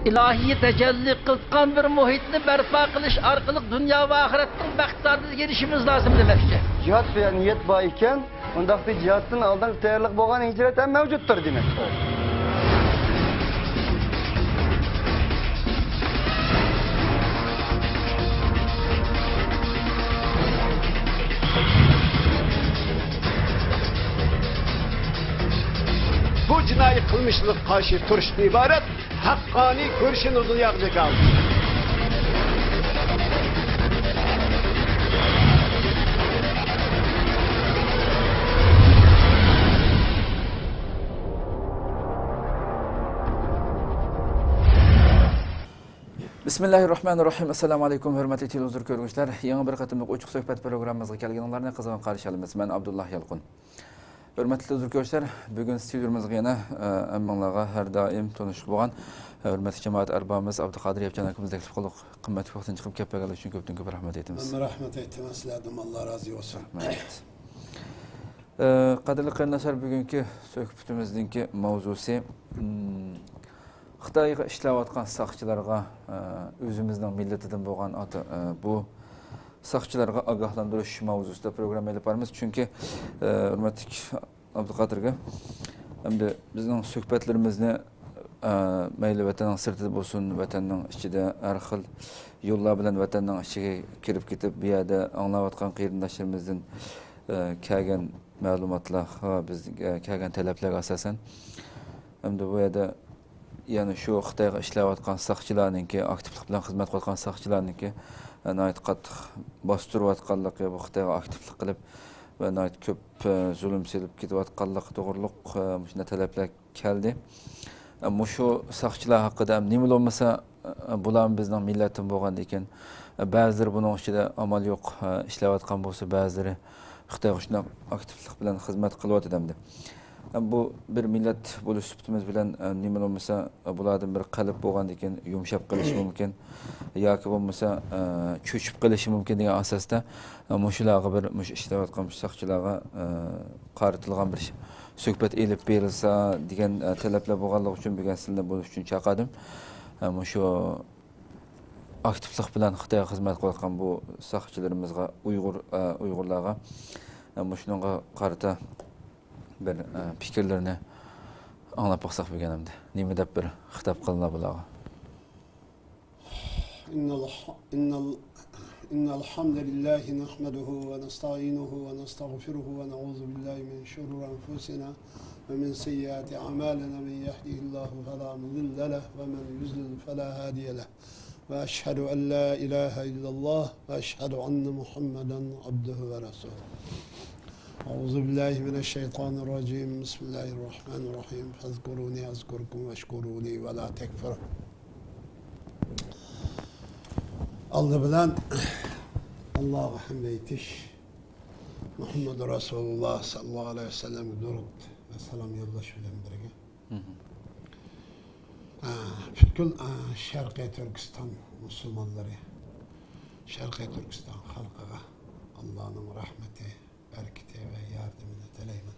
İlahi tecelli kılkan bir muhitni berpa kılış arkalık dünya ve ahiretin bahtlarına gelişimiz lazım demekçi. Cihat veya niyet bağ iken, ondaki cihatın aldan tayarlık boğan hicret hem mevcuttur demek. Bu cinayet kılmışlık karşı turşun ibaret, hakkani kurşun uzun yakacak aldı. Bismillahirrahmanirrahim. Assalamu alaykum, hurmatli televizor ko'ruvchilar. Yangi bir qatimliq ochiq suhbat programmamizga kelganlarni qiziqib qarshi olamiz. Men Abdullah Yalqun. Hurmatli televizor ko'ruvchilar, bugun studiomizga yana ammanlarga har doim tonish bo'lgan hurmatli jamoat arbamiz Abduqodir Yevchan akamiz taklif qilib, qimmatli vaqtini chiqib kelganligi uchun ko'p rahmat aytamiz. Men rahmat aytaman sizlardan, Alloh rozi bo'lsin. Qadrli qarindoshlar, bugungi suhbatimizning mavzusi Xitoyga ishlayotgan saqchilarga o'zimizning millatidan bo'lgan bu saqchilarga ogohlantirish mavzusida programma olib boramiz. Chunki hurmatli Abduqodirga hamda bizning suhbatlarimizni mayli vatanning sirtida bo'lsin, vatanning ichida har xil yo'llar bilan vatanning ichiga kirib ketib, bu yerda anglayotgan qarindoshlarimizdan kelgan ma'lumotlar va bizga kelgan talablarga asosan hamda bu yerda yani şu Xitoyga ishlayotgan saqchilarningki, aktivlik bilan xizmat qilayotgan saqchilarningki nayt qattiq bostirayotganligi, bu Xitoyga aktivlik qilib va nayt ko'p zulm selib ketayotganligi to'g'riliq shunday talablar keldi. Ammo shu saqchilar haqida nima bo'lmasa bular bizning millatim bo'lgan ekan. Ba'zilar buning ichida amal yo'q ishlayotgan bo'lsa, ba'zilari Xitoyga shunday aktivlik bilan xizmat qilyapti demdi. Bu bir millat bo'lish sifatimiz bilan nima bo'lmasa bulardan bir qalb bo'lgan ekan, yumshab qilish mumkin yoki bo'lmasa cho'chib qilishi mumkin degan asosda mushularga bir ishlayotgan saqchilarga qaratilgan bir suhbat elib berilsa degan talablar bo'lganligi uchun bugun sizlar bo'lish uchun chaqirdim. Shu aktivlik bilan Xitoyga xizmat qilayotgan bu saqchilarimizga, Uyg'urlarga shunga qarata bir fikrlerini anlap baksak bilgenimdi. Nime dep bir hitap kılına bulağa. İnnel hamdelellahi nahmeduhu ve nesta'inuhu ve nestağfiruhu ve na'udzu billahi min şururi enfusina ve min seyyiati a'malina men yehdihillahu fela mudille leh ve men yudlil fela hadiye leh. Ve eşhedü en la ilahe illallah ve eşhedü enne Muhammeden abduhu ve resuluhu. Euzu billahi mineşşeytanirracim. Bismillahirrahmanirrahim. Fezkuruni azkurkum veşkuruni ve la tekfur. Allah bilen Allah'a hamd etiş. Muhammed Resulullah sallallahu aleyhi ve sellem durud ve selam yollaş bilen birge. Bütün Şarkı Türkistan Müslümanları, Şarkı Türkistan halkına Allah'ın rahmeti, bereketi ve yardımını dileyman.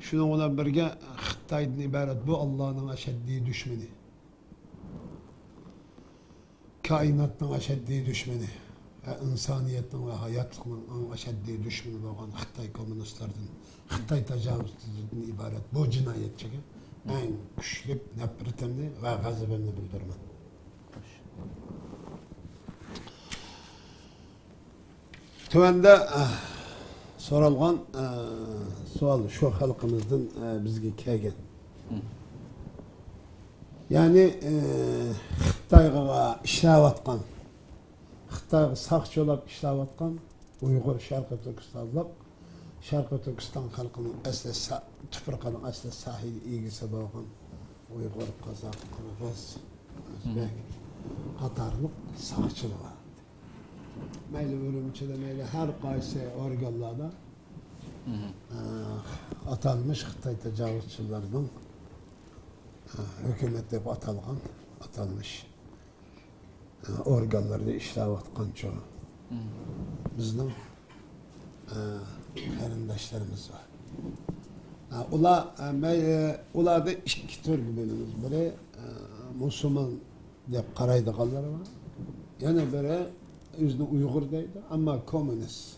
Şununla birge Xitoydan ibaret bu Allah'ın aşeddi düşmeni. Kainatın aşeddi düşmeni. İnsaniyetin ve hayatlıkın aşeddi düşmeni olan Xitoy komünistlerden, Xitoy tecavüzcülüğünden ibaret bu cinayetçiye en güçlü nefretimni ve gazabımni bildirmen. Tövende sorulgan sual şu halkımızdan bizge kelgen. Yani Xitoyga işlayotgan, Xitoyga saqchi bo'lib ishlayotgan Uyg'ur Sharqiy Turkistonlik, Sharqiy Turkiston xalqining asli tuproqning asli sahil egisi bo'lgan Uyg'ur, Qozoq, Qirg'iz, O'zbek qatorliq saqchilar var. Mayli o'limchida, mayli har qaysi organlarda atalmış Xitoy tecavüzçülerinin hükümet deb atalmış organlarda ishlayotgan çoğu bizning qarindoshlarimiz var. Ularda ikki turga bo'lamiz. Biri Müslüman deb qaraydiganlar var. Yana biri özünü Uygur deydi ama komünist.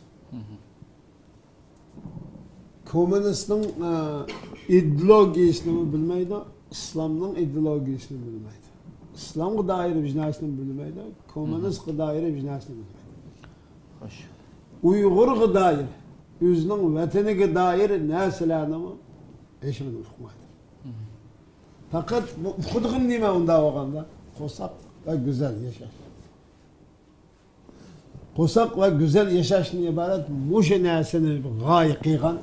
Komünistning ideologiyasini bilmaydi, İslamning ideologiyasini bilmaydi. İslamga dair vijnasini bilmaydi, komünistga dair vijnasini bilmaydi. Xo'sh. Uyg'urga dair, o'zining vataniga dair narsalarni hech kimni uqmaydi. Faqat xudig'im nima unda bo'lganda, qo'saq va go'zal yashash. Qo'saq va go'zal yashashni iborat mushu narsani g'oya qilgan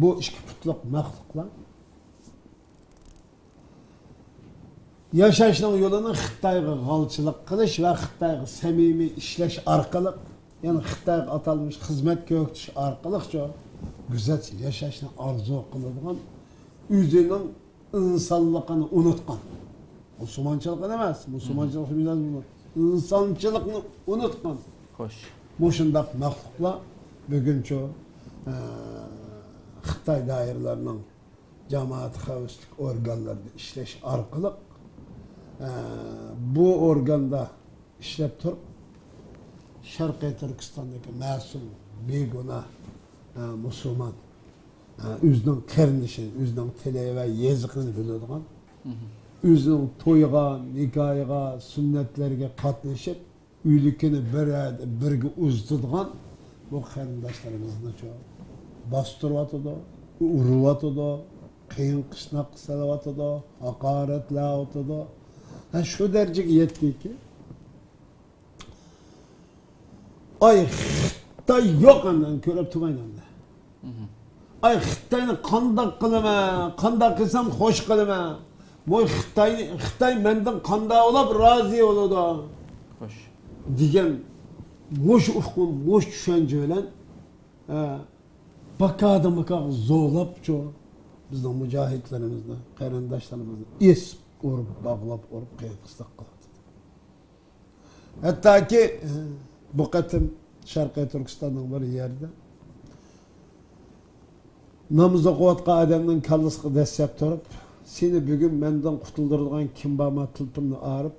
bu ikki putliq maxluqlar yashashning yo'lini Xitoyga g'alchilik qilish va Xitoyga samimiy ishlash orqali, ya'ni Xitoyga atalmış xizmat ko'rsatish orqali go'zal yashashni orzu qiladigan, o'zining insonligini unutgan. Musulmonchilik emas, musulmonchilik bilan insonchilikni unutgan. Xo'sh. Mushundaq maxluqlar buguncha Xitoy doiralarining jamoat xavfsizlik organlarida ishlash orqali bu organda ishlab turib Sharqiy Turkistondagi mas'ul begunoh musulmon o'zining qarindishini, o'zining tili va yezigini biladigan, o'zining to'yga, nikohiga, sunnatlarga qatnashib, uylikini birga uzdirgan bu qarindoshlarimizni bostirayotdi, uryotdi, qiyin qishloq salayotdi, haqoratlayotdi. Shu darajaga yetdiki, ay Xitoy yo'q andan ko'rib turmayman. Ay Xitoyni qandoq qilaman, qandoq qilsam xo'sh qilaman. Bu Xitoy mendan qandoq olib rozi bo'ladi. Xo'sh. Degan mush uqum, mush tushuncha bilan bakadımıka zo'labcho bizning mujohidlarimizni, qarindoshlarimizni esib urib, bog'lab urib qiyqisliq qiladi. Hattoki bu qatim Sharqiy Turkistonning bir yerida namoz o'qiyotgan odamning kallasiga dastlab turib, seni bugun mendan qutuldiradigan kim bormi tilpimni arib,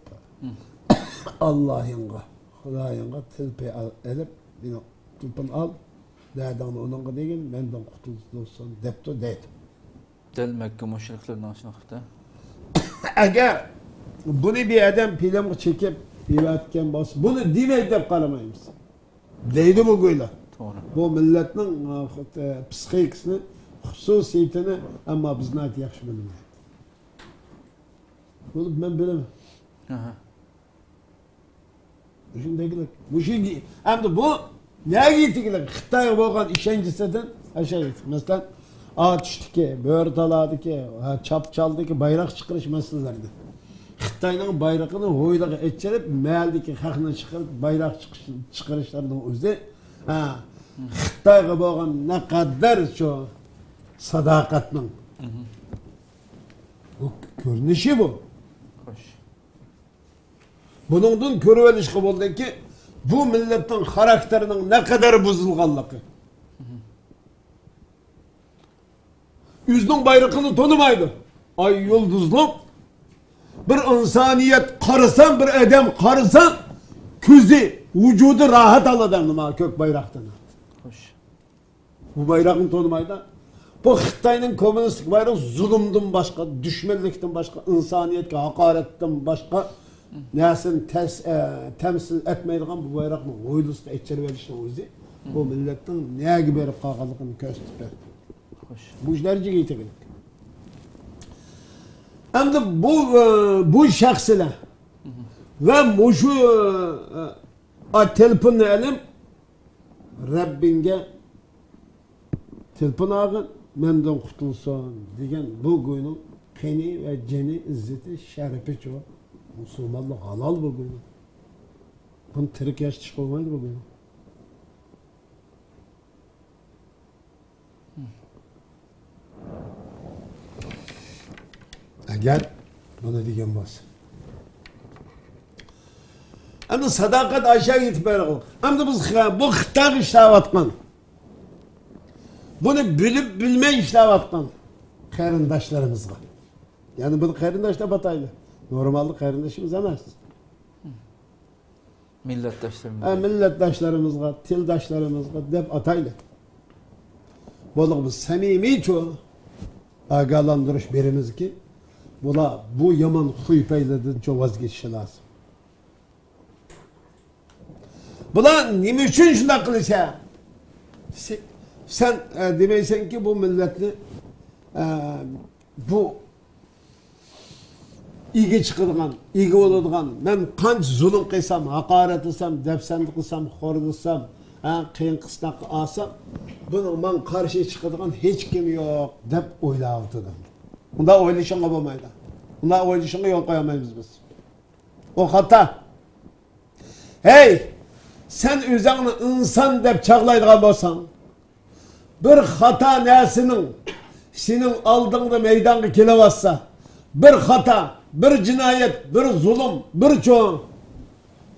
Allohingga, Xudoyingga tilpi olib, meni tilpini al, dadamni onunga degan mendan qutulsin debdi deydi. Del Makka mushriklarning ashnoqda. Agar buni bir adam filmga chekib berayotgan bo'lsa, buni demaydi deb qaramaymiz. Deydi bu go'ylar. To'g'ri. Bu millatning psixikasini, xususiyatini amma bizni yaxshi bilmaydi. Bunu men bilaman. Aha. Shundagilar. Bu şimdi endi bu nega yetigilar? Xitoy bo'lgan ishonchisidan ashaydi. Masalan, Atışdiki, böğürtaladiki, çapçaldiki bayrak çıkarış meselelerdi. Xitoyning bayrağını hoylaga etçelip, mealdeki xalqni çıkarıp bayrak çıkarışlarının o'zi Xitoyga bo'lgan ne kadar şu sadaqatning bu ko'rinishi bu. Xo'sh. Buningdan ko'rib olishga bo'ldiki, bu millatning xarakterining ne kadar buzilganligi. Yüzünün bayrağını tanımaydı. Ay yıldızlı bir insaniyet karısan, bir edem karısan, küzü, vücudu rahat aladan ama kök bayraktan. Xo'sh. Bu bayrağını tanımaydı. Bu Xitoyning komünistik bayrağı zulümden başka, düşmanlıktan başka, insaniyetke, hakaretten başka nesini temsil etmeydiğin bu bayrağını oylusda etçeri verişine o'zi bu milletin neye gibi verip kalkanlıkını gösterip bu işlerce giytekilik. Hem de bu şahsılar ve şu telefonu elim Rabbinge telefon ağın menden kurtulsun diyen bu günün keni ve ceni izzeti şerefi çoğu. Müslümanlık halal bu günün. Bunu terik yaş çıkılmaydı bu günün. Eğer buna diyen olsa. Hem de sadakat aşağı gitmeyerek olur. Hem de biz bu Xitoy işlevatkan. Bunu bilip bilmey işlevatkan. Qarindoshlarımızga. Yani bu qarindoshlar bataylı. Normalde kardeşimiz emas. Milletdaşlarımız. Milletdaşlarımızga, tildaşlarımızga dep ataylı. Bolumuz samimiy ço agalandırış berimiz ki bu yaman huypaylardan ço vazgeçişi lazım. Bular nima uchun shunday qilishadi? Sen demeysen ki bu milletni bu iyiga chiqadigan, iyiga bo'ladigan, men qancha zulm qilsam, haqorat qilsam, dafsand qilsam, xo'rlasam, qiyin qisnaq olsam, buning men qarshi chiqadigan hech kim yo'q deb o'ylayapti. Unda o'ylashingga bo'lmaydi. Unda o'ylashingga yo'l qo'ya olmaymiz biz. O xato. Hey, sen o'zingni inson deb chaqlaydigan bo'lsang, bir xato narsaning sening oldingda maydonga kelyapsa, bir xato, bir jinoyat, bir zulm, bir cho'ng,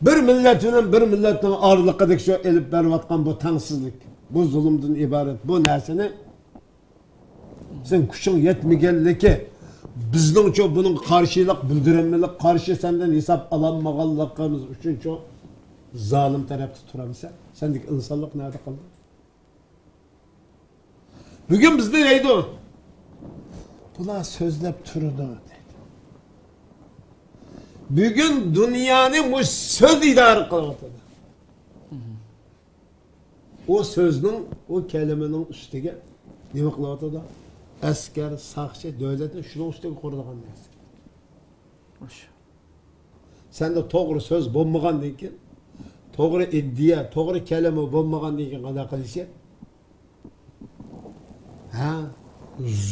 bir millat bilan bir millatning orliqidagi shu elib berayotgan bu tengsizlik, bu zulmdan iborat bu narsani sen kuching yetmaganligi, bizningcha buning qarshilik bildirilmalik, qarshi sendan hisob ololmaganligimiz uchuncha zalim tarafda turamiz. Sendek insonlik nerede qoldi? Bugün bizde neydi o? Bular sözlep turdu dedi. Bugün dünyanı bu söz idare kılıvatıdı. O sözün, o kelimenin üstüge ne kılıvatıdı? Asker, sakçı, devletin şunun üstüge koruduğun neyse. Sen de doğru söz bulmagan deyken, doğru iddia, doğru kelime bulmagan deyken kadar kılışa.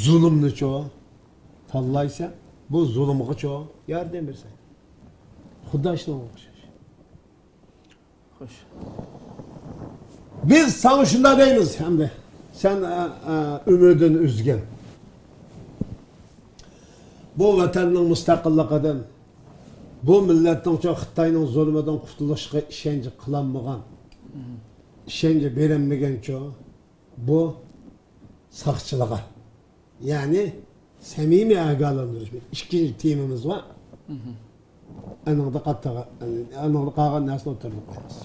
Zulümlü çoğu tallaysa, bu zulümü çoğu yardım verse. Xudaşla olacak. Hoş. Biz sana şunda değiliz hem de. Sen ümidin üzgen. Bu vatanın müstakilliğinden, bu milletin çok Xitayning zulmüden kurtuluşa işkence kılanmagan, işkence verilmegen çoğu, bu saqçılığa. Yani samimi agalandırış. İkinci temimiz var. Anında qattağa, anında qalğan narsani o'tirib qo'yamiz.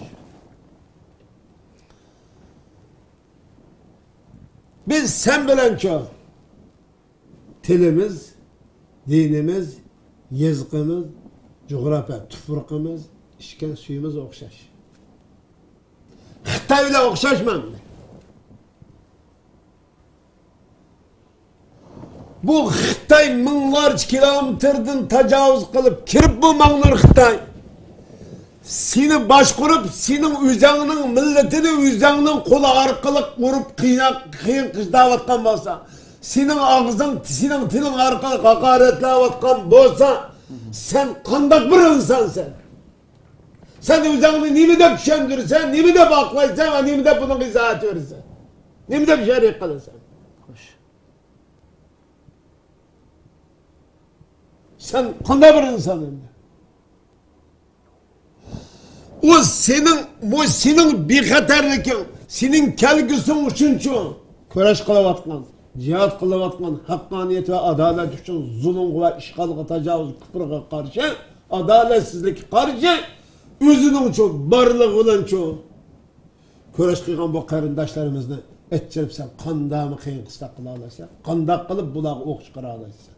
Biz sen bilenço tilimiz, dinimiz, yazgımız, coğrafya, tufruqimiz, içken suyumuz o'xshash. Xitoy bilan o'xshashmadi. Bu Xitoy minglarcha kilometrdan tajovuz qilib kirib bu manglar Xitoy. Seni boshqurib, sening o'zingning millatini o'zingning qo'li orqali urib qiyin qishdayotgan bo'lsa, sening og'zing, sening tiling orqali haqoratlayotgan bo'lsa, sen qanday bir insonsan? Sen o'zingni nima deb tushuntirsan, nima deb aqlaysan va nima deb buni izoh bersan? Nima deb shariat qilasan? Sen qanday bir inson endi? O senin bexatarliking, senin kelgusin uchunchu kurash qilayotgan, jihad qilayotgan, haqqoniyat va adolat uchun zulm va ishg'olga, tajovuz, kufrga qarshi, adolatsizlikka qarshi o'zining uchun borlig'i bilan kurash qilgan bu qarindoshlarimizni etchirib sen qanday qiyin qista qila olasan? Qanday qilib bularga o'q chiqara olasan?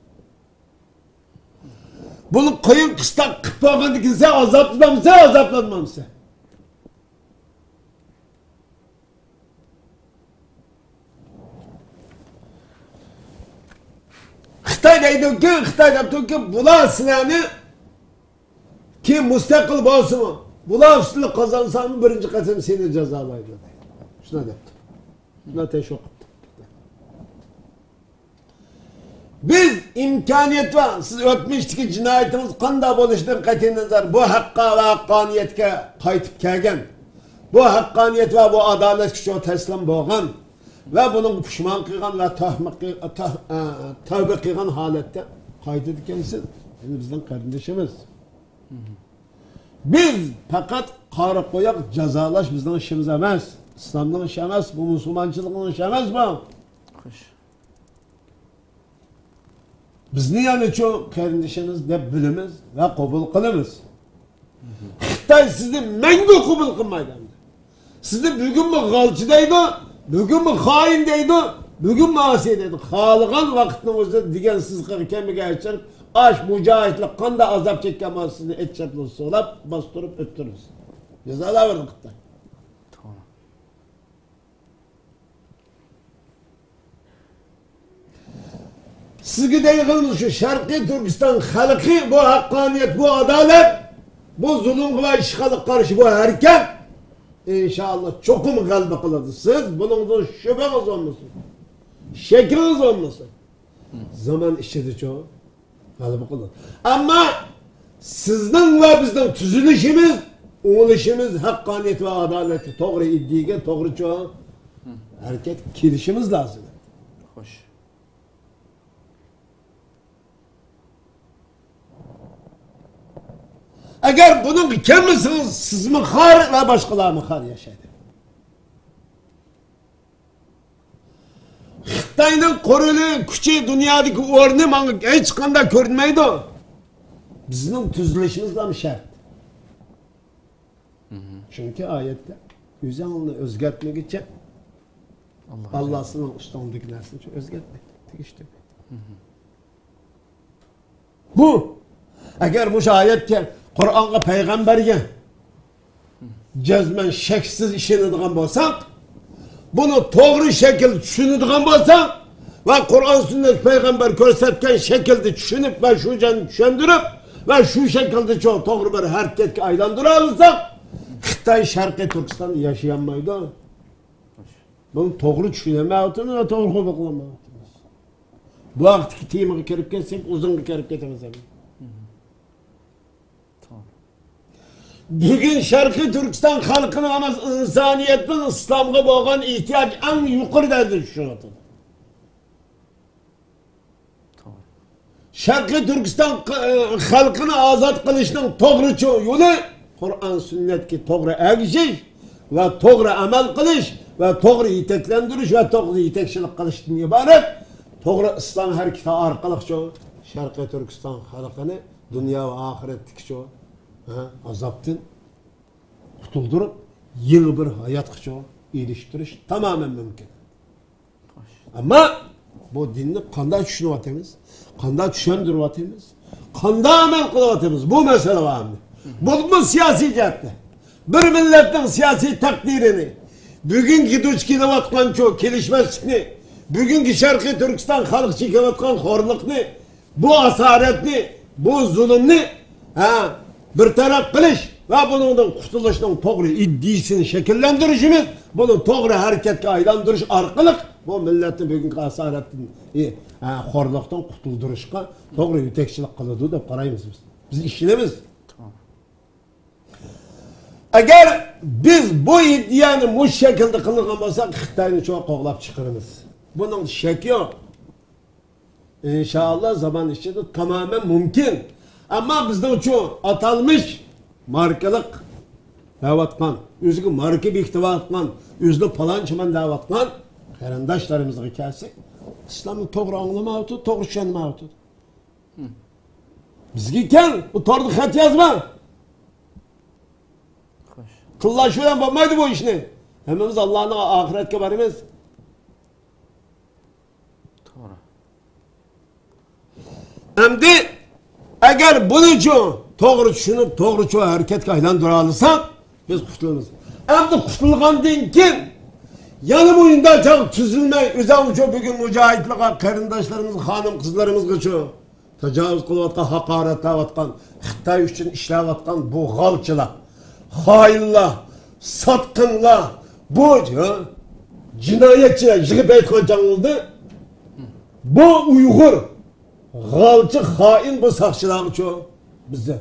Bunu qiyin qista qilib qo'ygandan keyin sen azoblanmamsan. Xitoy deydi-ki, Xitoy deydi-ki, bular sizlarni kim mustaqil bo'lsin, bular ustida qozonsam birinchi qasam seni jazolaydi. Shuna debdi. Shuna teşvik qildi. Biz imkoniyat va siz o'tmishdagi jinoyatimiz qanday bo'lishidan qat'iy nazar bu haqqa va haqqoniyatga qaytib kelgan. Bu haqqoniyat va bu adolat kuchi taslim bo'lgan va buning pushmon qilgan va tavba qilgan holatda qaytib ekansiz. Bizning qarindoshimiz. Biz faqat qari qo'yaq jazolash bizning ishimiz emas. İslamning ishi emas, bu musulmonchilikning ishi emas bu. Bizni yani çok kardeşiniz de bilimiz ve kabul kılımız. Xitay sizni mengu kabul kılmaydı. Sizni bugün mü galçıdaydı, bugün mü haindeydi, bugün mü asiyedeydi. Halıgan vaktinizde digen siz kemiğe açar, aş mücahitlik kanda azap çekken var sizni et çaplı solap bastırıp öttürürüz. Cezalar verdik Xitay. Tamam. Sizge deyilimiz şu Şarkı Türkistan halkı bu hakkaniyet, bu adalet, bu zulüm ve işgalık karşı bu hareket inşallah çokum kalbi kıladı. Siz bunun şüpheniz olmasın. Şekliniz olmasın. Zaman işledi çoğu. Kalbi kıladı. Ama sizden ve bizden tüzülüşümüz, uğuluşumuz, hakkaniyet ve adaleti, doğru iddiye, doğru çoğu hareket kilişimiz lazım. Hoş. Eğer bunun kendisiniz, siz mi har ve başkaları mı har yaşadı? Xitay'ın korulu küçüğü dünyadaki ornu bana hiç kanda görünmeydi. Bizim tüzülüşümüzle mi şart? Çünkü ayette güzelliğini özgertmek için Allah'ın üstündeki nersini çok özgertmek. Tekiştirmek. Bu. Eğer bu ayette Kur'an'a peygamberge cezmen şeksiz işlediğin bolsak, bunu doğru şekilde düşünüdüğün bolsak ve Kur'an sünnet peygamber gösterken şekilde düşünüp ve şu can düşündürüp ve şu şekilde çok doğru bir hareketki aylandıralırsak Xitay Şarkı Türkistan yaşayamaydı. Bunu doğru düşünemeyotunu ve doğru bakılamayotunu. Bu vakitteki temiği kerip ketsek uzun bir kerip ketemez. Bugün Şarkı Türkistan halkının ama insaniyetin İslam'a bağlan ihtiyaç en yukarıdadır şu anda. Tamam. Şarkı Türkistan halkını azat kılışının doğru yolu Kur'an sünnetki doğru ergiş ve doğru amel kılış ve doğru iteklendiriş ve doğru itekçilik kılıştan ibaret. Doğru İslam hareketi arkalık şu Şarkı Türkistan halkını dünya ve ahiretteki şu azaptın kurtuldurup yeni bir hayat kuşu iliştiriş tamamen mümkün. Ama bu dinni kanda düşünüvatemiz, kanda düşündürüvatemiz, kanda amel kılıvatemiz. Bu mesele var mı? Bu siyasi cihette. Bir milletin siyasi takdirini, bugünkü duç kilovatkan çoğu gelişmesini, bugünkü Şarkı Türkistan halk çekivatkan horlukni, bu asaretni, bu zulümni bir taraf kılış ve bunun kurtuluşunun doğru iddiasını şekillendirişimiz, bunun doğru hareketke aylandırış arkalık bu milletin bugünkü asaretin horluktan kurtulduruşka doğru yütekçilik kılıdığı da karayımız biz. Biz işlemiz. Tamam. Eğer biz bu iddianı bu şekilde kılınmasak Xitay'ını çok koğlap çıkarırız. Bunun şek yok. İnşallah zaman içinde tamamen mümkün. Ama bizden çoğu atalmış markalık davatkan, üzgü marka bir ihtivatkan, üzgü palançıman davatkan karandaşlarımızı hikayesi İslam'ın doğru anlamayıtı, doğru düşünmeyitti. Bizgi gel, bu doğru khat yazma. Kıllaşıdan bakmaydı bu işini. Hemimiz Allah'ın ahiretke varımız. Doğru. Hem de eğer bunun için doğru düşünüp doğru çoğu hareket kaydan alırsak biz kurtuluruz. Hem de kurtulgandan kim? Yanım oyunda çok tüzülme, üzerinde bugün mücahitlik karındaşlarımız, hanım kızlarımız geçiyor. Tecavüz kılıvatkan, hakaret davatkan, Xitay için işlevatkan bu halçılar, hainler, satkınlar, bu cinayetçiler yığıp etken oldu. Bu Uygur, halçı, hain bu sakçılar çoğu bize.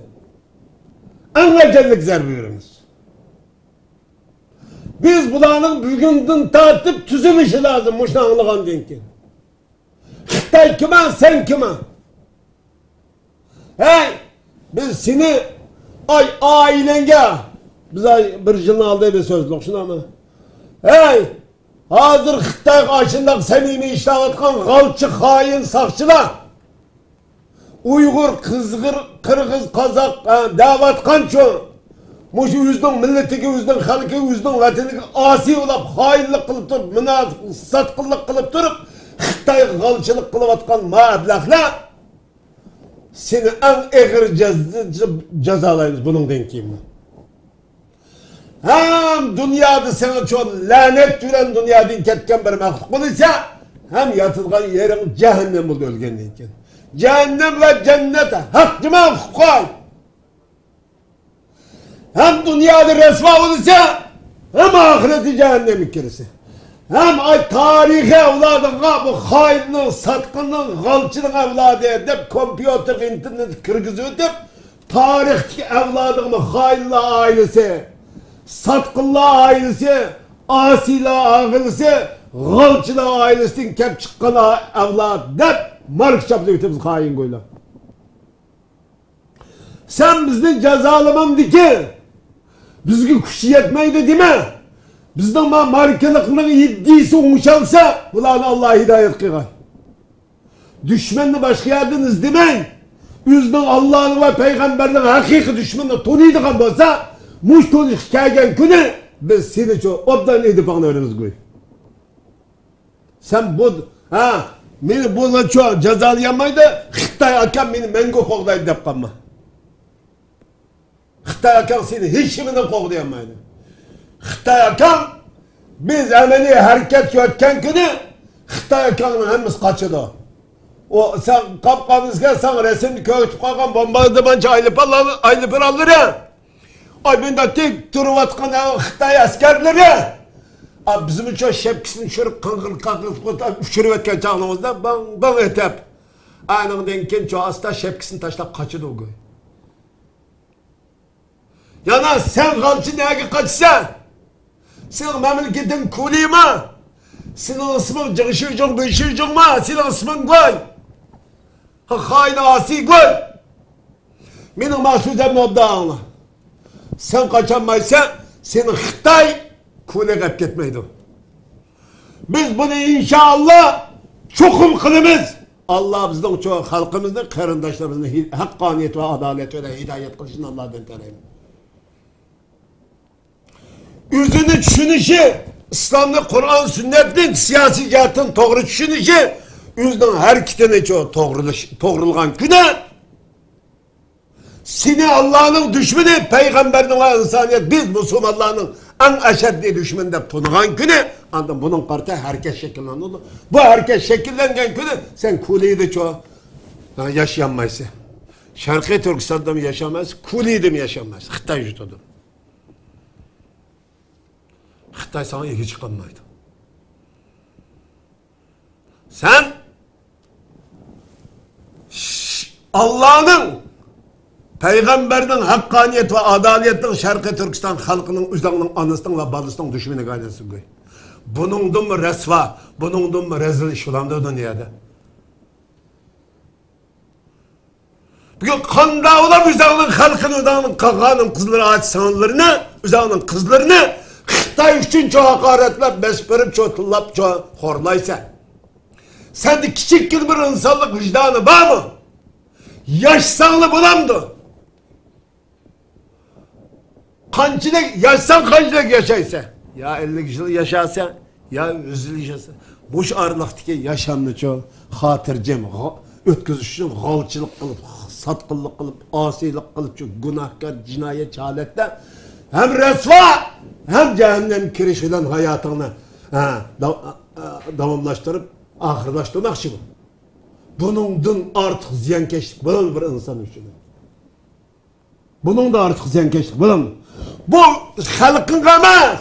En ecellik zerbiyoruz. Biz bunların bugünden tartıp tüzülüşü lazım muşnağlıgan dinki. Xitay kime, sen kime? Hey, biz seni ailenge, bize bir yılın aldığı bir söz şuna mı? Hey, hazır Xitay karşında samimi işlevatkan halçı, hain, sakçılar. Uygur, Kızgır, Kırgız, Kazak davatkan ço. Muş yüzden milletiga, yüzden halkı, yüzden vataniga asi olab, hayırlık kılıp durup, münafık, satkınlık kılıp durup, Xitay galçılık kılıp atkan mağablakla seni en ağır cezalayız bunun denkiyim. Hem dünyada sana çok lanet düren dünyadan ketken bir mahluk olursa hem yatılgan yerin cehennem oldu ölgenliyken. Cehennem ve cennete hakkıma koy. Hem dünyada resva olursa hem ahireti cehennem ikirisi. Hem ay tarihi evladına bu hainliğin, satkınlığın, galçılığın evladı edip, kompüter, internet kırgızı edip, tarihteki evladına hainliği ailesi, satkınlığı ailesi, asiyle ailesi, galçılığı ailesinin kep çıkan evladı edip, Mark çaplı bitimiz hain koyla. Sen bizden cezalamamdı ki, bizge kuşu yetmeydi değil mi? Bizden markalıkların iddisi uçalsa, ulan Allah hidayet kıygay. Düşmanını başka yerden izlemeyin. Yüzden Allah'ın ve Peygamber'in hakiki düşmanını tonuyduğun olsa, muş tonu hikayen günü, biz seni çok obdan edip anlarımız koy. Sen bu, beni buna çok cezalayamaydı, Xitay akan beni mengo koğdaydı deyip kalma. Xitay akan seni hiç kimine koğdayamaydı. Xitay akan, biz emeli hareket yötken günü, Xitay akanın hemiz kaçıdı. O sen kapkanızken sen resimli köğütüp kalkan bombalı banca aylıp alır ya. Ay ben de tek durup atkan Xitay askerleri. Abi bizim için şepkisini şuruk kıngıl şuruk etken çağlamızda bana etep. Aynen denken çoğu hasta şepkisini taşlap kaçıdı o gün. Yani sen kalçı neye kaçsan? Senin memleketin kulima. Senin ismin cıgışırcın, bışırcın ma. Senin ismin gol. Hain asi gol. Benim mahsuzem nobdağına. Sen kaçamaysan senin Xitay kule kap gitmeydi. Biz bunu inşallah çokum kılımız. Allah bizden çok halkımızın, karındaşlarımızın hakkaniyet ve adalet ve hidayet kılışını Allah'tan taleyim. Yüzünü düşünüşü, İslam'da Kur'an, sünnetin, siyasi cihatın doğru düşünüşü, yüzden her kitine çok doğrulgan güne, seni Allah'ın düşmanı, Peygamber'in ve insaniyet, biz Müslümanların en eşeddi düşmanı tunugan güne, anladın bunun kartı herkes şekillendi. Bu herkes şekillengen güne, sen kuliyi de çok yaşayamayız. Şarkı Türkistan'da mı yaşamayız, kuliyi de mi yaşamayız, Xitay jutudu. Xitay sana iyi çıkanmaydı. Sen Allah'ın Peygamber'in hakkaniyet ve adaletin Şarkı Türkistan halkının, üzerinin, anasının ve balısının düşmanı kaynasın koy. Bunundan mı resva, bunundan mı rezil iş ulandı dünyada? Bugün kanda olan üzerinin halkının, üzerinin kağanın kızları, ağaç sanlarını, üzerinin kızlarını Xitay üçün çok hakaretler, besperip çok tıllap çok horlaysa. Sen de küçük bir insanlık vicdanı var mı? Yaşsanlı bulamdı. Kancılık, yaşsan kancılık yaşaysa. Ya 50 yıl yaşasa, ya 100 yıl yaşasa. Boş ağırlıktaki yaşamını çok hatırcem, ötküzüşün galçılık kılıp, satkınlık kılıp, asilik kılıp, çok günahkar, cinayet, haletler. Hem resva, hem cehennem kirişilen hayatını devamlaştırıp, ahırlaştırmak için. Bunun artık ziyankeşlik bulan bir insan için. Bunun da artık ziyankeşlik bulan. Bu halkın ama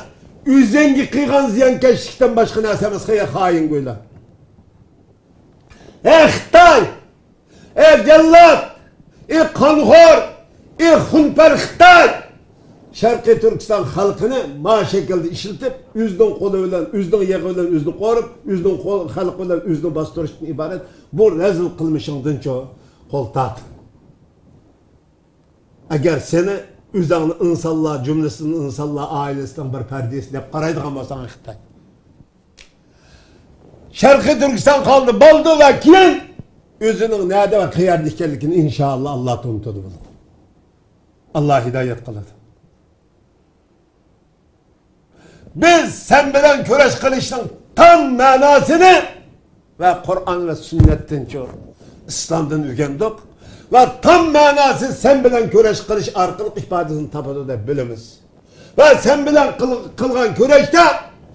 üzengi kıygan ziyankeşlikten başka nesemiz hain koylar. Xitay, cellat, kanhor, hunper Xitay. Şarkı Türkistan halkını ma şekilde işletip, yüzden kolu ölen, yüzden yağı ölen, yüzden korup, yüzden halk ölen, yüzden bastırıştan ibaret. Bu rezil kılmışından çoğu kol tat. Eğer seni üzerine insanlar, cümlesinin insanlar ailesinden bir perdesini hep karaydıgan olsan Xitay. Şarkı Türkistan kaldı, baldı ve kiyen Özünün nerede ve kıyardı ikenlikini inşallah Allah unutudu bunu. Allah hidayet kıladı. Biz sen bilen köreş kılışın tam manasını ve Kur'an ve sünnetten çok İslam'dan öğrendik ve tam manası sen bilen köreş kılış arkalık ifadesini tapadı da bilimiz. Ve sen bilen kılgan köreşte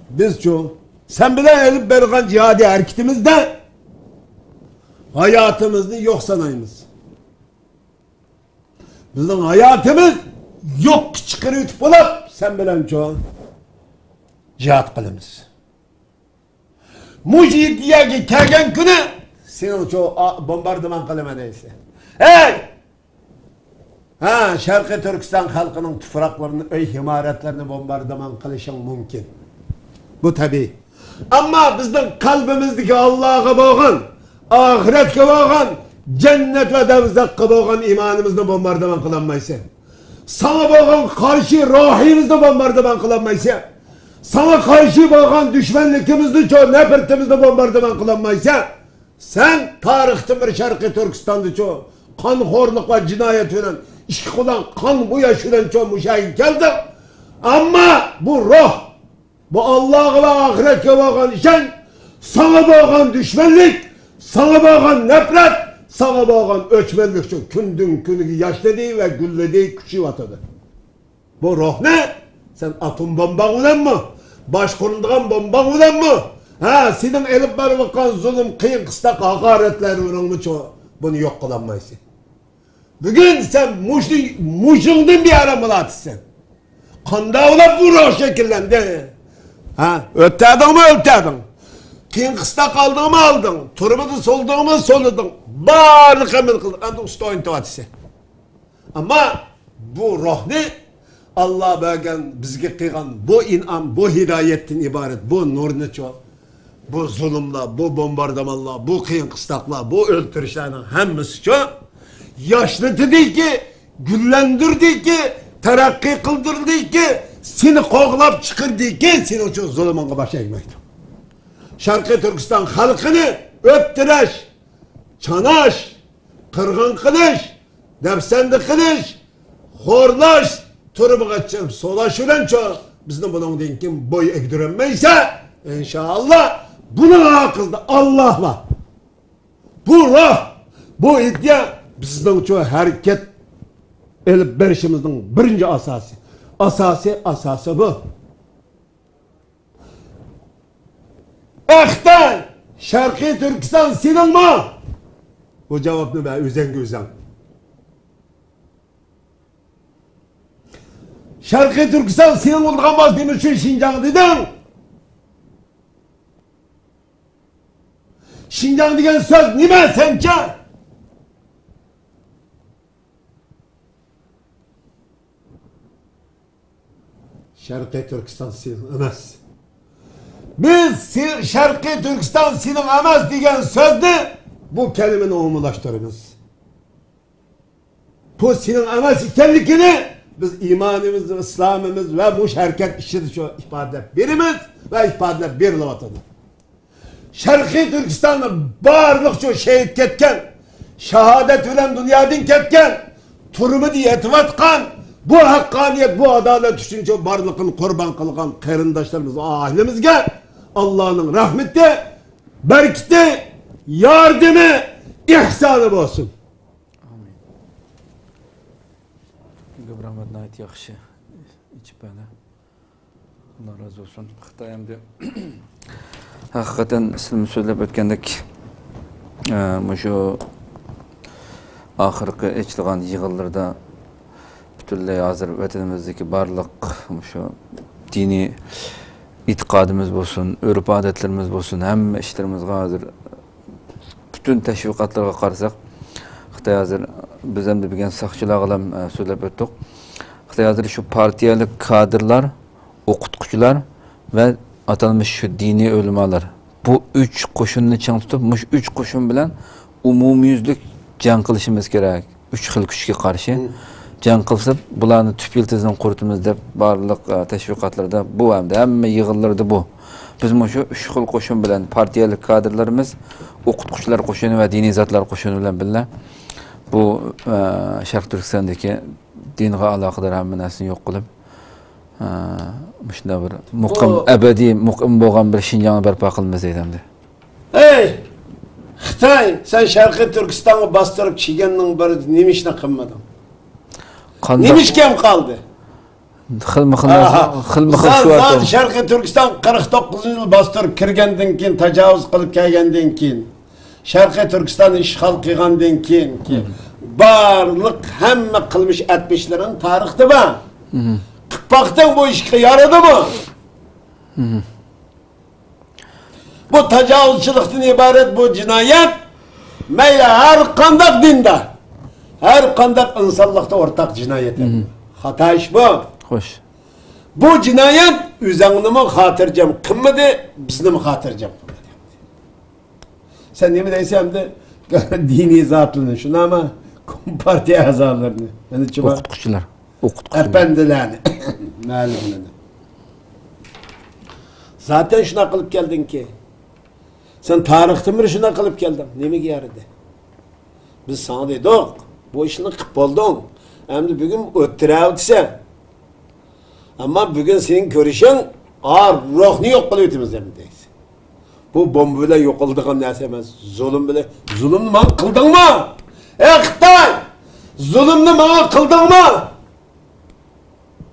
biz çok sen bilen elip bergan cihadi hareketimizde hayatımızı yok sanayımız. Bizim hayatımız yok çıkarıp bulup sen bilen çok cihat kılımız. Mucid diye ki kelgen günü senin çok bombardıman kılmadıysa. Hey! Ha, Şarkı Türkistan halkının tufraklarını, öy imaretlerini bombardıman kılışın mümkün. Bu tabi. Ama bizim kalbimizdeki Allah'a bağın, ahiretke bağın, cennet ve devzakka bağın imanımızda bombardıman kılanmaysa. Sana bağın karşı rahimizde bombardıman kılanmaysa. Sana karşı bağın düşmanlıkımızda çok nefretimizde bombardıman kılanmaysa. Sen tarihte bir Şarkı Türkistan'da çok kanxorluk ve cinayet veren, işki olan kan bu yaşıran çok müşahit geldi. Ama bu ruh, bu Allah'a ve ahirete bağın işen, sana bağın düşmanlık, sana bağın nefret, sana bağın ölçmenlik çok kündün künü yaşladığı ve güllediği küçüğü atadı. Bu ruh ne? Sen atom bomba ulan mı? Baş kurulduğun bomba ulan mı? Ha, senin elip bari bakan zulüm, kıyın kıstak hakaretler uğranmış çok. Bunu yok kılanmayısın. Bugün sen muşundan bir ara mılatısın. Kanda olup bu ruh şekillendi. Ha, öttedin mi öttedin? Kıyın kıstak aldığımı aldın. Turbudu solduğumu soludun. Barlık emin kıldın. Anda usta oyun tuvatısı. Ama bu ruh ne? Allah bagen bizge kıygan bu inam, bu hidayetin ibaret, bu nur ne çok. Bu zulümla, bu bombardımanla, bu kıyın kıstakla, bu öldürüşlerinin hemmisi çok yaşlıdı ki, güllendirdi ki, terakki kıldırdı ki, seni koğlap çıkırdı ki, seni o çok zulümünü başa eğmekti. Şarkı Türkistan halkını öptüreş, çanaş, kırgın kılıç, nefsendi kılıç, horlaş, turbu kaçacağım, solaşıran çok, bizden bunun dinkin boy ekdirenmeyse, inşallah, bunun akılda Allah var. Bu ruh, bu iddia bizden çoğu hareket elip verişimizin birinci asası. Asası bu. Ekten Şarkı Türkistan senin mi? Bu cevap ne be? Üzen. Şarkı Türkistan senin olduğun vazgeçtiğin için Şincan dedin. Şincan degen söz nime sence? Şarkı Türkistan senin emas. Biz Şarkı Türkistan senin emas degen sözde bu kelimenin umulaştırırız. Bu senin emas ikenlikini biz imanımız, İslam'ımız ve bu şirket işi şu ifade birimiz ve ifade bir lavatıdır. Şarkı Türkistan'da barlık şu şehit ketken, şehadet bilen dünyadan ketken, turumu diye etivatkan, bu hakkaniyet, bu adalet için çok barlıkını kurban kılgan kırındaşlarımız, ahlimizge Allah'ın rahmeti, berketi, yardımı, ihsanı olsun. Amin. Gıbramat nayet yaxşı. İçip bana. Allah razı olsun. Xitayımda hakikaten sizin söylep ötkendek şu ahırkı eçliğen yığıllarda bütünlüğü hazır vatanımızdaki barlık şu dini itikadımız olsun, örüp adetlerimiz olsun, hem işlerimiz hazır bütün teşvikatlara karşısak Xitay hazır biz hem de bir gen sakçılar söylep öttük. Xitay hazır şu partiyalik kadrlar, okutkucular ve atanmış şu dini ölümalar. Bu üç koşununu çan tutup, muş üç koşun bilen umumiyüzlük can kılışımız gerek. Üç xil güçke karşı can kılsıp, bularını tüp yıldızdan kurtumuz dep barlık teşvikatlarda bu hem de yığılırdı bu. Biz şu 3 xil qo'shin bilan partiyalik kadrlarimiz, o'qituvchilar qo'shini va diniy zotlar qo'shini bilan birga bu Sharq Turkistondagi dinga aloqador hamma narsani yo'q qilib, shunday bir muqim, abadiy muqim bo'lgan bir Shinjongni barpo qilamiz deydi. Ey! Xitoy, sen Sharqiy Turkistonga bostirib chiganning bir nima ishni qilmading? Nima ish kam qoldi? Xilma-xil shu Sen Sharqiy Turkiston 49-yil bostirib kirgandan keyin, tajovuz qilib kelgandan keyin, Sharqiy Turkistonni ishg'ol qilgandan keyin barliq hamma qilmish atmishlarning tarixida bor. Qipaqdan bu ishga yaradimi? Bu tajovuzchilikdan iborat bu jinoyat mayli har qanday dinda, har qanday insonlikda o'rtaq jinoyat. Xato ish bu. Xo'sh. Bu jinoyat o'zingni xotirjam qilmadi, bizni xotirjam qilmadi. Sen nima deysan-da? Diniy zotlarni, shunami? Partiya a'zolarini, mana chima o'qituvchilar, apandilarni, ma'lumlarni. Zaten shuna qilib keldingki. Sen tarixda bir shuna qilib kelding. Nimaga yaradi? Biz sana dedik, bu ishni qilib bo'lding. Endi bugun o'tirayotsa. Ama bugün senin görüşün ağır ruhni yok qilib o'timiz deysiz. Bu bomba bilan yo'qoldigan narsa emas, zulm bilan. Zulmni men qildingmi? Ey Xitoy! Zulmni menga qildingmi?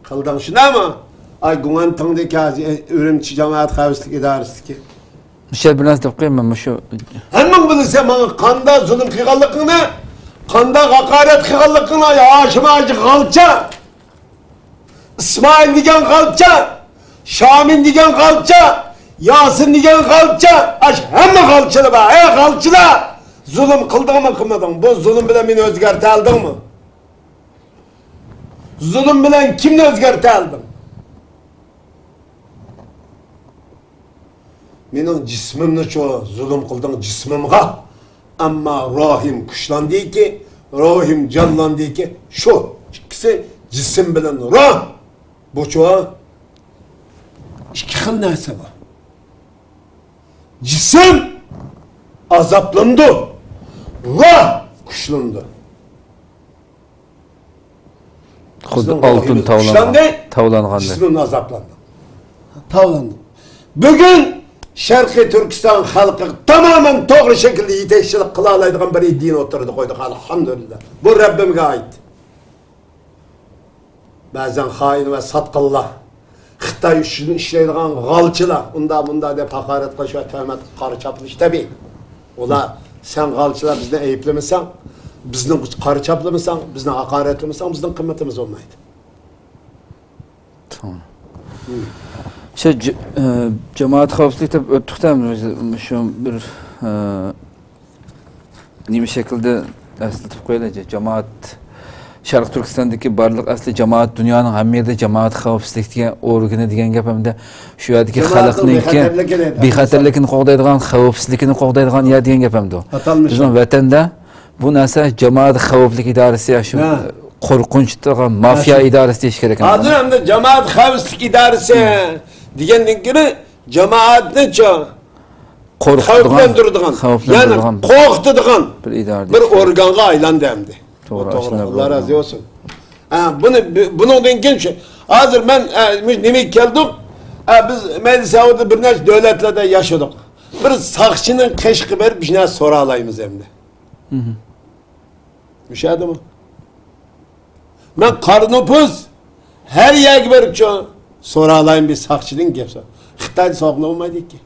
Qilding shunami? Ay Guantan'dagi Ürümçi Cemaat Xavfsizlik İdaresi'deki. Mishel bilan deb qo'yman shu. Hammang bilsa menga qanday zulm qilganligingni, qanday haqorat qilganligingni Hashim Hoji G'alcha, İsmail degan G'alcha, Shomin degan G'alcha, Yasin degan G'alcha, hamma G'alchilar bor. Ey G'alchilar, zulm qildingmi, qilmading? Bu zulm bilan meni o'zgartira oldingmi? Zulm bilan kimni o'zgartira olding? Mening jismimni cho zulm qilding jismimga. Ammo ruhim kuchlandiki, ruhim jonlandiki, shu ikkisi jism bilan ruh. Bu cho ikki xil narsa bor. Jism azoblandi, ruh kuchlandi. Xuddi oltin tavlanganda. Jismim azoblandi. Tavlandi. Bugun Sharqiy Turkiston xalqi tamamen to'g'ri shaklda yetakchilik qila oladigan bir din o'tirdi qo'ydik, alhamdulillah. Bu Rabbimga ait. Ba'zan xoin va satqillar, Xitoy uchun ishlaydigan g'alchilar, unda deb haqorat qilish va tuhmat qari chaplish tabiiy. Ular sen g'alchilar bizni ayblamasan, bizni qari chaplamasan, bizni haqoratlamasan, bizning qimmatimiz bo'lmaydi. Tamam. Şu cemaat xavfsizlik deb o'tdikdan shu bir nima shaklda aslatib qo'yaylik. Jamoat Sharq Turkistondagi barliq asli jamoat dunyoning hamma yerda jamoat xavfsizlik degan organi degan gap hamda shu yerdagi xalqningki bexatarlikni qo'g'daydigan, xavfsizlikni qo'g'daydigan yer degan gap hamda. Bizning vatanda bu narsa jamoat xavfsizlik idorasi shu qo'rqinchli mafiya idorasi deyish kerak. Hozir hamda jamoat xavfsizlik idorasi degandan keyin jamoatni-chi xavflantiradigan, ya'ni qo'rqitadigan bir organga aylandi endi. To'g'ri, Alloh rozi bo'lsin. Bundan keyin shu hozir men nima keldim? Biz mayli Saudiya bir nechta davlatlarda yashadik. Bir saqchining qishqi berib bir narsa so'ra olaymiz endi. Tushadimi? Men qarnopuz her yerga berib so'ra olayim bir saqchining gapsa. Xitoyda saqlab olmaydi-ki.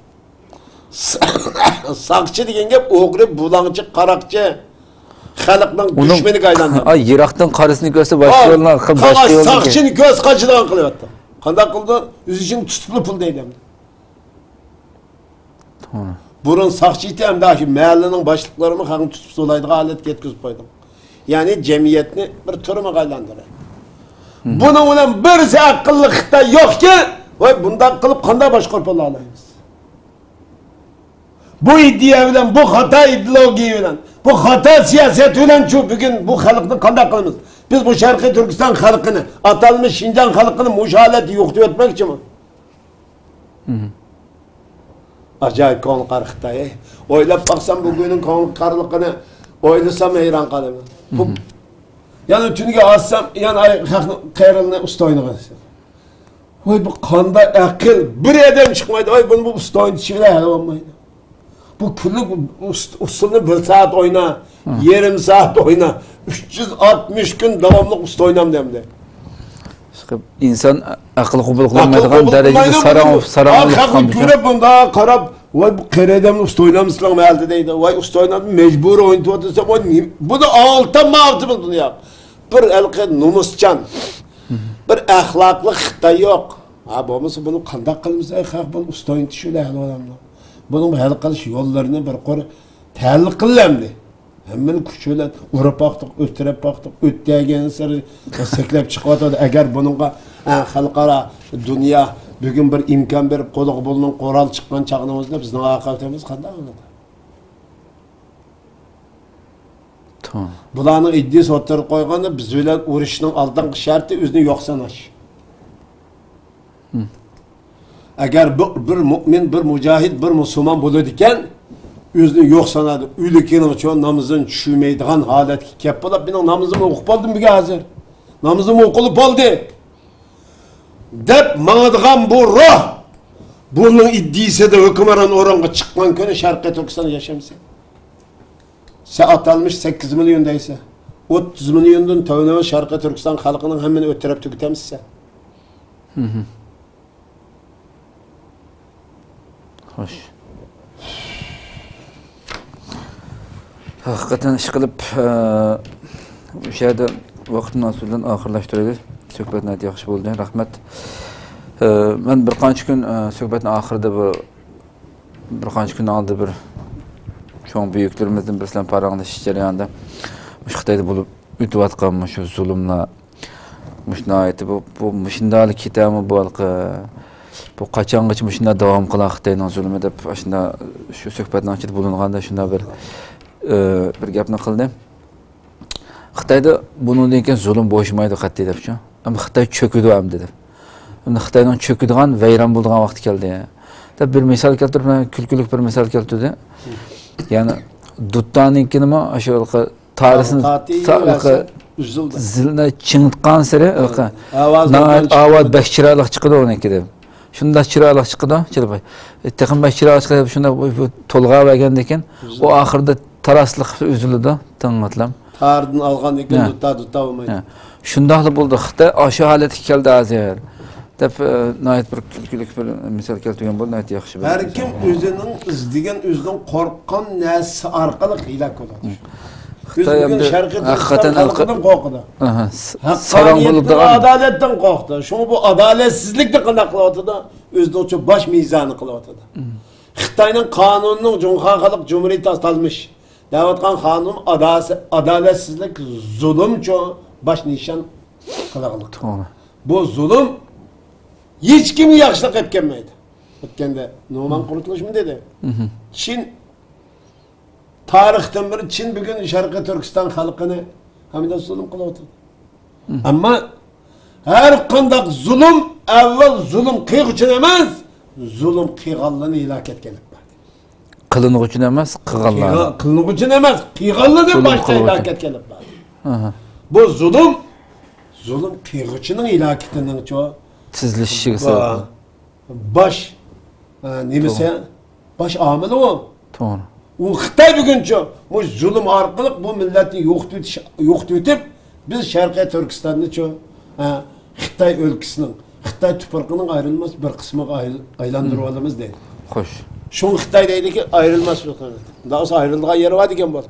Saqchi degan gap o'g'ri, bulangchi, qaraqchi, xalqning dushmaniga aylandi. Ay, Iroqdan qarisini ko'rsa boshqa yo'llar qilib boshqa yo'lga. Saqchini ko'z qachidan qilyapti. Qanday qildi? O'zi uchun tutibli pul deydi. To'g'ri. Burun saqchi etemda shu mahallaning boshliqlarini xalqni tutib so'laydigan holatga yetkazib qo'ydim. Ya'ni jamiyatni bir turma aylantiradi. Buning bilan bir aqlli Xitoy yo'qki, voy bunday qilib qanday boshqarib olamiz? Bu iddia bilan, bu xato ideologiya bilan, bu xato siyosat bilan shu bugun bu xalqni qanday qilamiz? Biz bu Sharqiy Turkiston xalqini, atalmış Şinjan xalqini mush holati yo'qitib o'tmoqchimi? Acayip ko'ngil qari Xitoy. O'ylab baksam bugünün ko'ngil qariligini o'ylasam hayron qolaman. Bu yani tuniga olsam, yani qayrilni usta o'ynagan. Voy bu qanday aql, bir adam chiqmaydi. Voy bunu bu usta o'ynashlar hali bo'lmaydi. Bu kunlik usulni 1 saat oyna, yarım saat oyna, 360 gün davamlı usta oynam demdi. İnsan akıl kubul kılmaydigan derecede sarangılık çıkan. Görüp bunda karab, vay bu keredemli usta oynamışlar mı elde deydi. Vay usta oynam mecbur oynadı otursa bu da alttan mağdı bunu yap. Bir elki numuscan, bir ahlaklı Xitay yok. Ha olmasa bunu kandak kılmışsa bunu usta oynadı şöyle hal adamlar. Bunun hal kılış yollarını bir koru təhlil qıllamdı. Hemen küçüyle uğrap baktık, ötürep baktık, ötdegen sarı seklep çıkıvadı. Eğer bununla halkara dünya bugün bir imkan verip qoluq bulunan qoral çıkkan çağınımızda bizden akıbetimiz qanday oldu? Tamam. Bularning iddiasi o'tirib qo'yganda biz bilan urushning oldingi sharti o'zini yo'q sanash. Agar bir mu'min, bir mujohid, bir musulmon bo'ladi ekan, o'zini yo'q sanadi. Uylikining uchun namozini tushunmaydigan holatga kelib qolib, mening namozimni o'qib bo'ldim buga hozir. Namozimni o'qilib bo'ldi. deb mangadigan bu ruh bunun iddiasida hükümran oranga chiqqan kuni Sharqiy Turkistonda yashamsan. Sen atalmış 8 milyon deyse, 30 milyondan tövneme Sharqiy Turkiston xalqining hammani o'tirib tugitamiz sen. Hoş. Hakikaten iş qilib o'sha yerda vaqtni asldan oxirlashtirdik. Suhbatni yaxshi bo'ldi. Rahmat. Men bir qancha kun suhbatning oxirida bir qancha kun oldin bir cho'ng buyuklarimizdan bir bilan paranlashish jarayonida o'sha Xitoyda bo'lib o'tayotgan shu zulmlar mushnoyati bu mushundalik ketami bu halqa bu qachongacha mushunda davom qiladi Xitoyning zulmi deb shunda shu suhbatning ichida bo'linganda shunda bir gapni qildim. Xitoyda bundan keyin zulm bo'shmaydi qat'iy debchi. Ama Xitoy cho'kidi ham dedi. Endi Xitoyning cho'kidigan vayron bo'lgan vaqt keldi. Deb bir misol keltirib, kulkulik bir misol keltirdi. Yani Duttaninkini o'sha tarixini zilni chingitgan sari ovoz bakchiralik chiqadi uniki deb. Shunda chiroylik chiqdi, chilbay. Texim bakchiralik chiqdi, shunda to'lg'a bergandan keyin u oxirida tarasliq uzildi, tinglatlam. Tardan algan ekan dutta olmaydi. Shundaqli bo'ldi. Xitoy o'sha holatga keldi hozir. Deb nayt bir kulkulik bir misol keltirgan bo'ldi, nayt yaxshi bo'ldi. Har kim o'zining izdigan, o'zining qo'rqqan narsa orqali hiyla qiladi. Xitoy ham haqiqatan xalqdan qo'rqadi. Sarong'ulukdan, adolatdan qo'rqdi. Shuni bu adolatsizlikni qanday qilyapti-da, o'zining uchun bosh mezoni qilyapti. Xitoyning qonunining Jumhur Xalq Cumhuriyati astalmış. Davatkan kanun adaletsizlik, zulümço baş nişan kılağılık. Bu zulüm hiç kimi yaxşılık etkenmeydi. Etkende Numan Kurtuluş mu dedi? Çin tarihten beri Çin bugün Şarkı Türkistan halkını hamiden zulüm kılavatı. Ama her kandak zulüm evvel zulüm kıyık için emez, zulüm kıyıqallığını ilak etkenlik. Qılınıq üçün emas, qığallar. Qılınıq üçün emas, qıyğallardan başqa ilaket gelib var. Bu zulüm qıyğıçının ilaketinin çoğu. Tizleşişi sebep. Baş, nemese, baş amili o. Doğru. O Xitay bugün çoğu. Bu zulüm arqılıq bu milleti yok tutub, biz Şarqiy Türkistan'da çoğu. Xitay ülkesinin, Xitay tüpürkünün ayrılmaz bir kısmı aylandırı olumuz değil. Hoş. Şun Xitay deydi ki ayrılmaz bu konu. Daha sonra ayrıldığa yeri var diken oldu.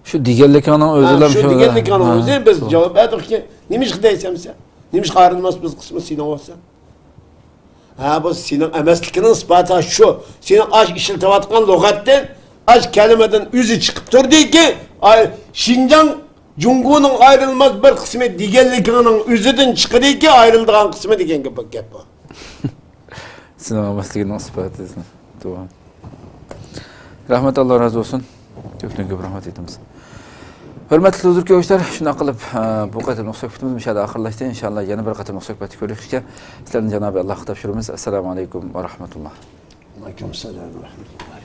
Şu digerlikanın özüler şu digerlikanın özü biz cevap verdik ki neymiş Xitay sen? Neymiş ayrılmaz biz kısmı senin olsa? Ha bu senin emeslikinin ispatı şu. Senin aş işiltevatkan lügatten aş kelimeden üzü çıkıp durdu ki Şincan Cungu'nun ayrılmaz bir kısmı digerlikanın üzüden çıkıdı ki ayrıldığın kısmı diken gibi gap bu. Sinema mesleğinin ispatısın. Doğru. Rahmet Allah razı olsun. Köpten köp rahmet etimiz. Hürmetli huzur köşkler, şuna qilib bu qatimliq suhbatimiz inşallah oxirlashdi. İnşallah yana bir qatimliq suhbat ko'rishga sizlarni Janobi Allohga topshiramiz. Assalomu alaykum va rahmatulloh. Aleykümselam ve rahmetullah.